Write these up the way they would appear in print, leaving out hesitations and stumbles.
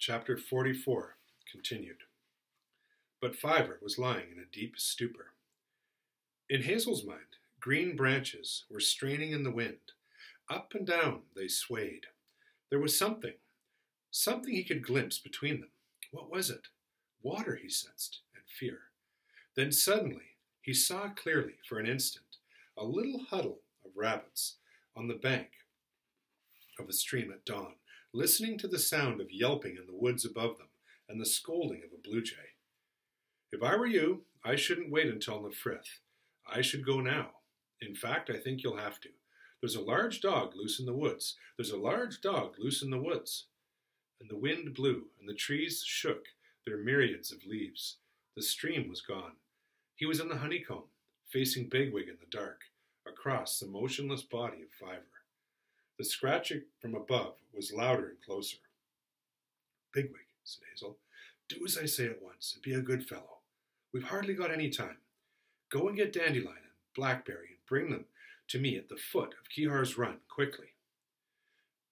Chapter 44 continued. But Fiver was lying in a deep stupor. In Hazel's mind, green branches were straining in the wind. Up and down they swayed. There was something he could glimpse between them. What was it? Water, he sensed, and fear. Then suddenly he saw clearly for an instant a little huddle of rabbits on the bank of the stream at dawn, listening to the sound of yelping in the woods above them and the scolding of a blue jay. If I were you, I shouldn't wait until the frith. I should go now. In fact, I think you'll have to. There's a large dog loose in the woods. There's a large dog loose in the woods. And the wind blew, and the trees shook their myriads of leaves. The stream was gone. He was in the honeycomb, facing Bigwig in the dark, across the motionless body of Fiver. The scratching from above was louder and closer. Bigwig, said Hazel, do as I say at once, and be a good fellow. We've hardly got any time. Go and get Dandelion and Blackberry and bring them to me at the foot of Kehar's Run, quickly.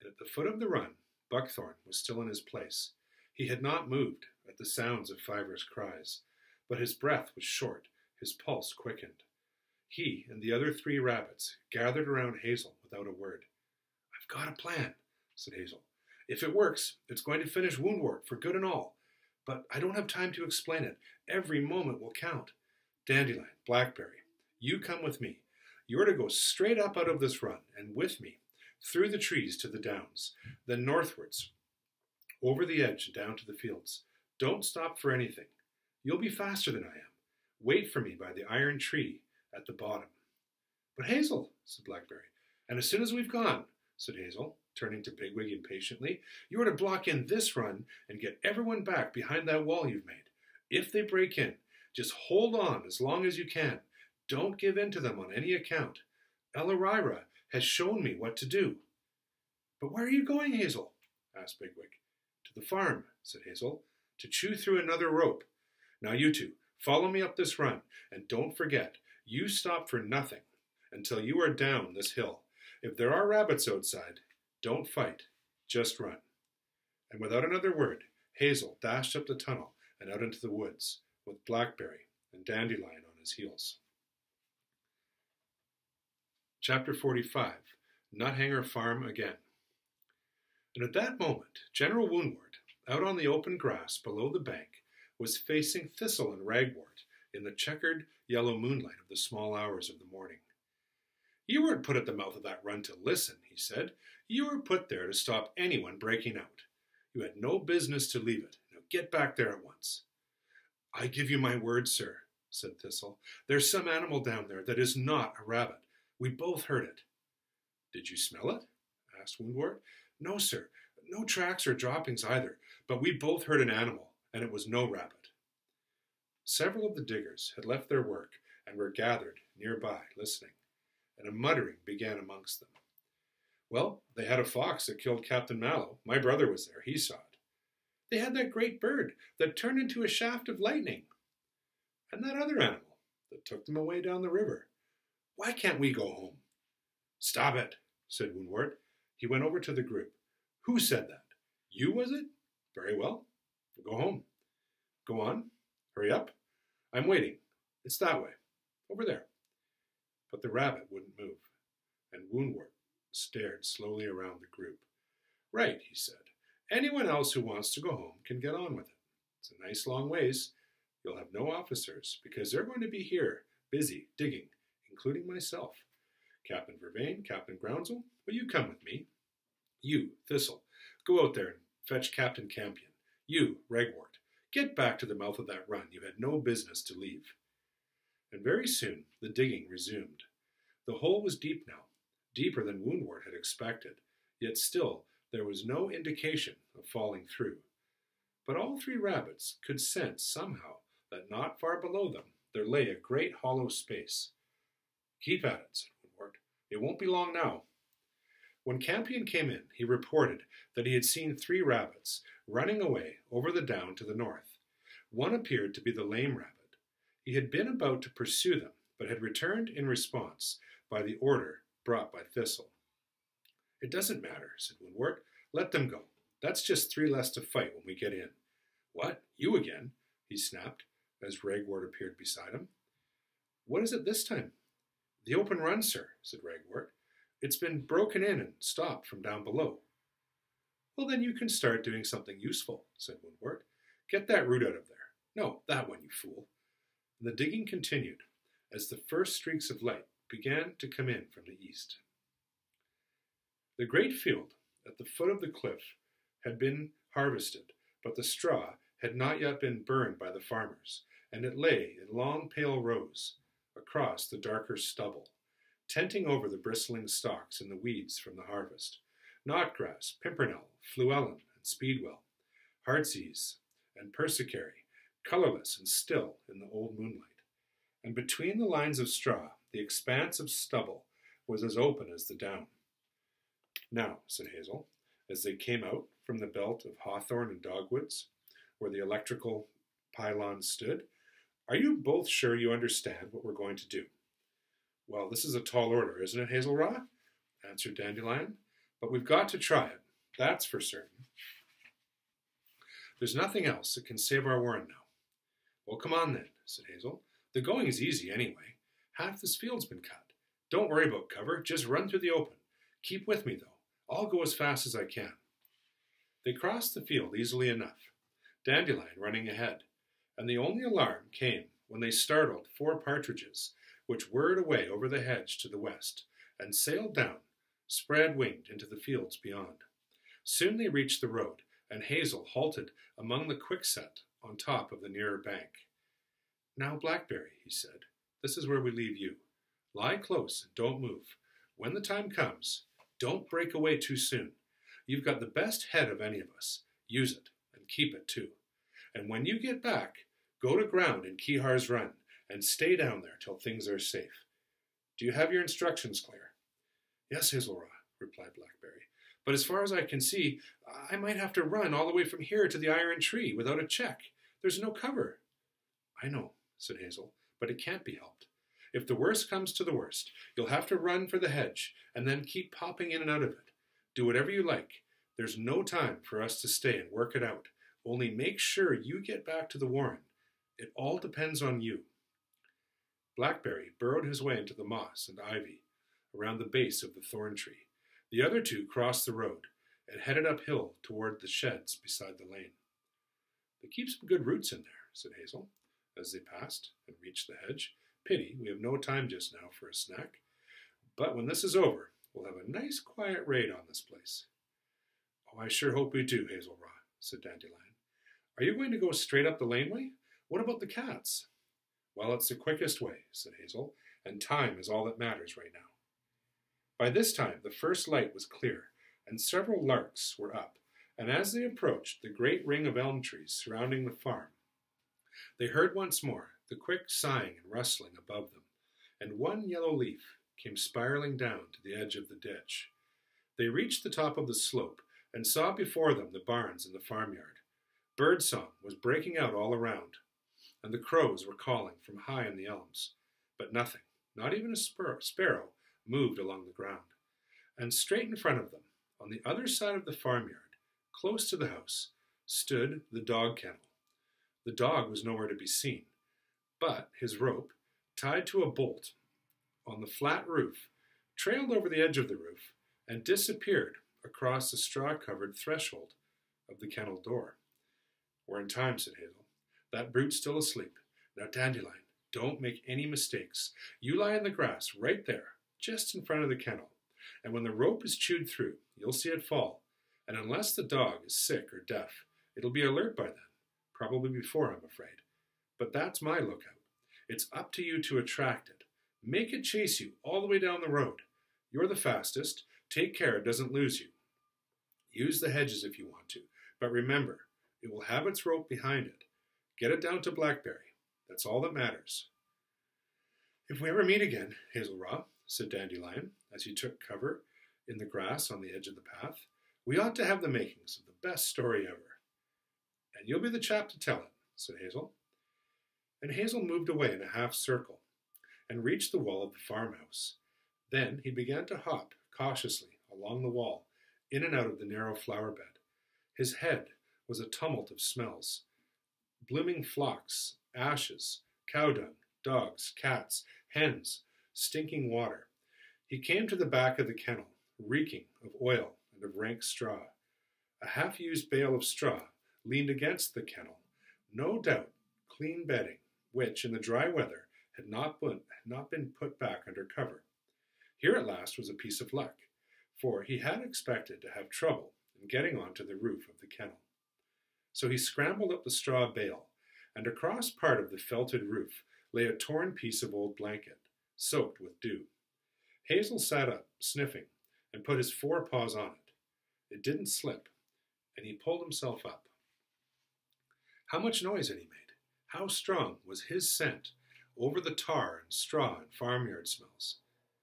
And at the foot of the run, Buckthorn was still in his place. He had not moved at the sounds of Fiver's cries, but his breath was short, his pulse quickened. He and the other 3 rabbits gathered around Hazel without a word. I've got a plan, said Hazel. If it works, it's going to finish Woundwort for good and all. But I don't have time to explain it. Every moment will count. Dandelion, Blackberry, you come with me. You're to go straight up out of this run, and with me, through the trees to the downs, then northwards, over the edge and down to the fields. Don't stop for anything. You'll be faster than I am. Wait for me by the iron tree at the bottom. But Hazel, said Blackberry, and as soon as we've gone, said Hazel, turning to Bigwig impatiently, you are to block in this run and get everyone back behind that wall you've made. If they break in, just hold on as long as you can. Don't give in to them on any account. Elarira has shown me what to do. But where are you going, Hazel? Asked Bigwig. To the farm, said Hazel, to chew through another rope. Now you 2, follow me up this run, and don't forget, you stop for nothing until you are down this hill. If there are rabbits outside, don't fight, just run. And without another word, Hazel dashed up the tunnel and out into the woods, with Blackberry and Dandelion on his heels. Chapter 45, Nuthanger Farm Again. And at that moment, General Woundwort, out on the open grass below the bank, was facing Thistle and Ragwort in the checkered yellow moonlight of the small hours of the morning. You weren't put at the mouth of that run to listen, he said. You were put there to stop anyone breaking out. You had no business to leave it. Now get back there at once. I give you my word, sir, said Thistle. There's some animal down there that is not a rabbit. We both heard it. Did you smell it? Asked Woundwort. No, sir. No tracks or droppings either, but we both heard an animal, and it was no rabbit. Several of the diggers had left their work and were gathered nearby, listening, and a muttering began amongst them. Well, they had a fox that killed Captain Mallow. My brother was there. He saw it. They had that great bird that turned into a shaft of lightning. And that other animal that took them away down the river. Why can't we go home? Stop it, said Woundwort. He went over to the group. Who said that? You, was it? Very well. Go home. Go on. Hurry up. I'm waiting. It's that way. Over there. But the rabbit wouldn't move, and Woundwort stared slowly around the group. Right, he said. Anyone else who wants to go home can get on with it. It's a nice long ways. You'll have no officers, because they're going to be here, busy, digging, including myself. Captain Vervain, Captain Groundsel, will you come with me? You, Thistle, go out there and fetch Captain Campion. You, Ragwort, get back to the mouth of that run you had no business to leave. And very soon the digging resumed. The hole was deep now, deeper than Woundwort had expected, yet still there was no indication of falling through. But all 3 rabbits could sense somehow that not far below them there lay a great hollow space. Keep at it, said Woundwort. It won't be long now. When Campion came in, he reported that he had seen 3 rabbits running away over the down to the north. One appeared to be the lame rabbit. He had been about to pursue them, but had returned in response by the order brought by Thistle. It doesn't matter, said Woundwort. Let them go. That's just 3 less to fight when we get in. What? You again? He snapped, as Ragwort appeared beside him. What is it this time? The open run, sir, said Ragwort. It's been broken in and stopped from down below. Well, then you can start doing something useful, said Woodwort. Get that root out of there. No, that one, you fool. And the digging continued, as the first streaks of light began to come in from the east. The great field at the foot of the cliff had been harvested, but the straw had not yet been burned by the farmers, and it lay in long pale rows across the darker stubble, tenting over the bristling stalks and the weeds from the harvest. Knotgrass, pimpernel, fluellen, and speedwell, heartsease, and persicary, colorless and still in the old moonlight. And between the lines of straw, the expanse of stubble was as open as the down. Now, said Hazel, as they came out from the belt of hawthorn and dogwoods, where the electrical pylons stood, are you both sure you understand what we're going to do? Well, this is a tall order, isn't it, Hazelrah? Answered Dandelion. But we've got to try it, that's for certain. There's nothing else that can save our warren now. Well, come on then, said Hazel. The going is easy anyway. Half this field's been cut. Don't worry about cover, just run through the open. Keep with me, though. I'll go as fast as I can. They crossed the field easily enough, Dandelion running ahead, and the only alarm came when they startled 4 partridges, which whirred away over the hedge to the west, and sailed down, spread-winged into the fields beyond. Soon they reached the road, and Hazel halted among the quickset on top of the nearer bank. Now, Blackberry, he said, this is where we leave you. Lie close and don't move. When the time comes, don't break away too soon. You've got the best head of any of us. Use it, and keep it too. And when you get back, go to ground in Kehar's Run, and stay down there till things are safe. Do you have your instructions clear? Yes, Hazelrah, replied Blackberry. But as far as I can see, I might have to run all the way from here to the iron tree without a check. There's no cover. I know, said Hazel, but it can't be helped. If the worst comes to the worst, you'll have to run for the hedge, and then keep popping in and out of it. Do whatever you like. There's no time for us to stay and work it out. Only make sure you get back to the warren. It all depends on you. Blackberry burrowed his way into the moss and ivy around the base of the thorn tree. The other 2 crossed the road and headed uphill toward the sheds beside the lane. They keep some good roots in there, said Hazel, as they passed and reached the hedge. Pity, we have no time just now for a snack. But when this is over, we'll have a nice quiet raid on this place. Oh, I sure hope we do, Hazelrah, said Dandelion. Are you going to go straight up the laneway? What about the cats? Well, it's the quickest way, said Hazel, and time is all that matters right now. By this time, the first light was clear, and several larks were up, and as they approached the great ring of elm trees surrounding the farm, they heard once more the quick sighing and rustling above them, and one yellow leaf came spiraling down to the edge of the ditch. They reached the top of the slope and saw before them the barns and the farmyard. Birdsong was breaking out all around, and the crows were calling from high in the elms, but nothing, not even a sparrow, moved along the ground. And straight in front of them, on the other side of the farmyard, close to the house, stood the dog kennel. The dog was nowhere to be seen, but his rope, tied to a bolt on the flat roof, trailed over the edge of the roof and disappeared across the straw-covered threshold of the kennel door. We're in time, said Hazel. That brute's still asleep. Now, Dandelion, don't make any mistakes. You lie in the grass right there, just in front of the kennel, and when the rope is chewed through, you'll see it fall, and unless the dog is sick or deaf, it'll be alert by then, probably before, I'm afraid. But that's my lookout. It's up to you to attract it. Make it chase you all the way down the road. You're the fastest. Take care it doesn't lose you. Use the hedges if you want to, but remember, it will have its rope behind it. Get it down to Blackberry. That's all that matters. If we ever meet again, Hazelrah, said Dandelion, as he took cover in the grass on the edge of the path, we ought to have the makings of the best story ever. And you'll be the chap to tell it, said Hazel. And Hazel moved away in a half circle and reached the wall of the farmhouse. Then he began to hop cautiously along the wall, in and out of the narrow flower bed, His head was a tumult of smells: blooming phlox, ashes, cow dung, dogs, cats, hens, stinking water. He came to the back of the kennel, reeking of oil and of rank straw. A half-used bale of straw leaned against the kennel, no doubt clean bedding, which, in the dry weather, had not been put back under cover. Here at last was a piece of luck, for he had expected to have trouble in getting onto the roof of the kennel. So he scrambled up the straw bale, and across part of the felted roof lay a torn piece of old blanket, soaked with dew. Hazel sat up, sniffing, and put his forepaws on it. It didn't slip, and he pulled himself up. How much noise had he made? How strong was his scent over the tar and straw and farmyard smells?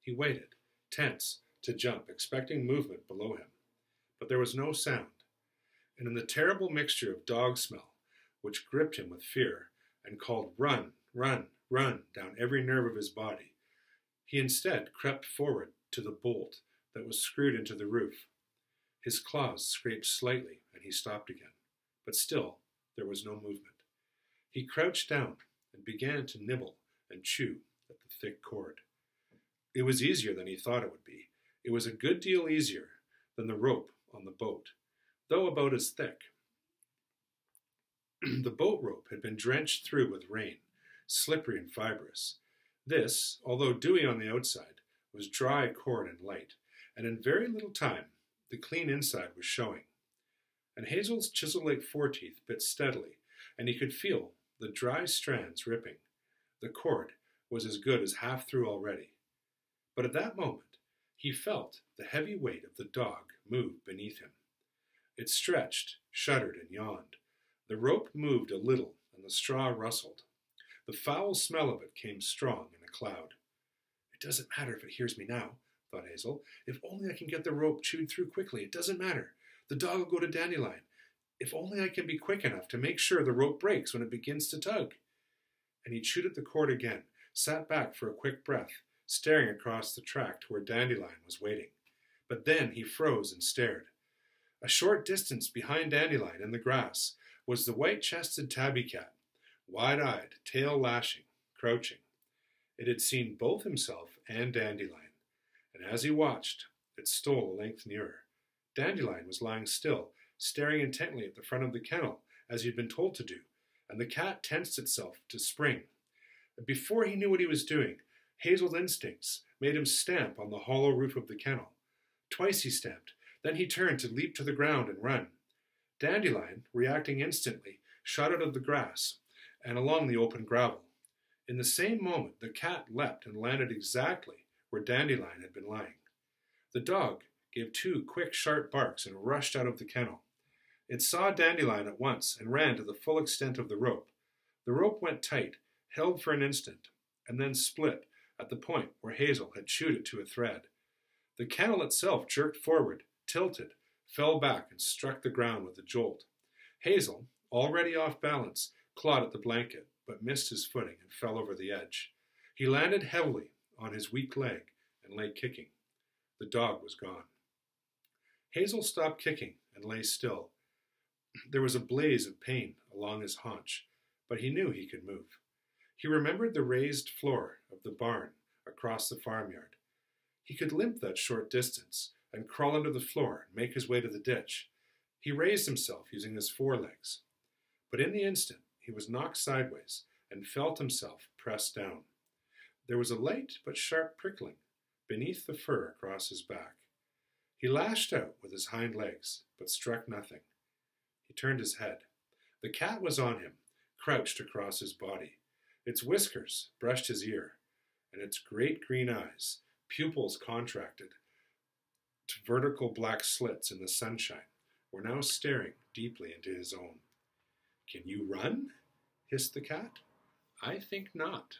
He waited, tense, to jump, expecting movement below him. But there was no sound, and in the terrible mixture of dog smell, which gripped him with fear and called "Run, run, run" down every nerve of his body, he instead crept forward to the bolt that was screwed into the roof. His claws scraped slightly, and he stopped again, but still there was no movement. He crouched down and began to nibble and chew at the thick cord. It was easier than he thought it would be. It was a good deal easier than the rope on the boat, though about as thick. The boat rope had been drenched through with rain, slippery and fibrous. This, although dewy on the outside, was dry cord and light, and in very little time the clean inside was showing. And Hazel's chisel-like foreteeth bit steadily, and he could feel the dry strands ripping. The cord was as good as half through already. But at that moment he felt the heavy weight of the dog move beneath him. It stretched, shuddered, and yawned. The rope moved a little, and the straw rustled. The foul smell of it came strong in a cloud. "It doesn't matter if it hears me now," thought Hazel. "If only I can get the rope chewed through quickly, it doesn't matter. The dog will go to Dandelion. If only I can be quick enough to make sure the rope breaks when it begins to tug." And he chewed at the cord again, sat back for a quick breath, staring across the track to where Dandelion was waiting. But then he froze and stared. A short distance behind Dandelion in the grass was the white-chested tabby cat, wide-eyed, tail lashing, crouching. It had seen both himself and Dandelion, and as he watched, it stole a length nearer. Dandelion was lying still, staring intently at the front of the kennel, as he had been told to do, and the cat tensed itself to spring. Before he knew what he was doing, Hazel's instincts made him stamp on the hollow roof of the kennel. Twice he stamped, then he turned to leap to the ground and run. Dandelion, reacting instantly, shot out of the grass and along the open gravel. In the same moment, the cat leapt and landed exactly where Dandelion had been lying. The dog gave two quick, sharp barks and rushed out of the kennel. It saw Dandelion at once and ran to the full extent of the rope. The rope went tight, held for an instant, and then split at the point where Hazel had chewed it to a thread. The kennel itself jerked forward, tilted, fell back, and struck the ground with a jolt. Hazel, already off balance, clawed at the blanket, but missed his footing and fell over the edge. He landed heavily on his weak leg and lay kicking. The dog was gone. Hazel stopped kicking and lay still. There was a blaze of pain along his haunch, but he knew he could move. He remembered the raised floor of the barn across the farmyard. He could limp that short distance and crawl under the floor and make his way to the ditch. He raised himself using his forelegs. But in the instant, he was knocked sideways and felt himself pressed down. There was a light but sharp prickling beneath the fur across his back. He lashed out with his hind legs, but struck nothing. He turned his head. The cat was on him, crouched across his body. Its whiskers brushed his ear, and its great green eyes, pupils contracted to vertical black slits in the sunshine, were now staring deeply into his own. "Can you run?" hissed the cat. "I think not."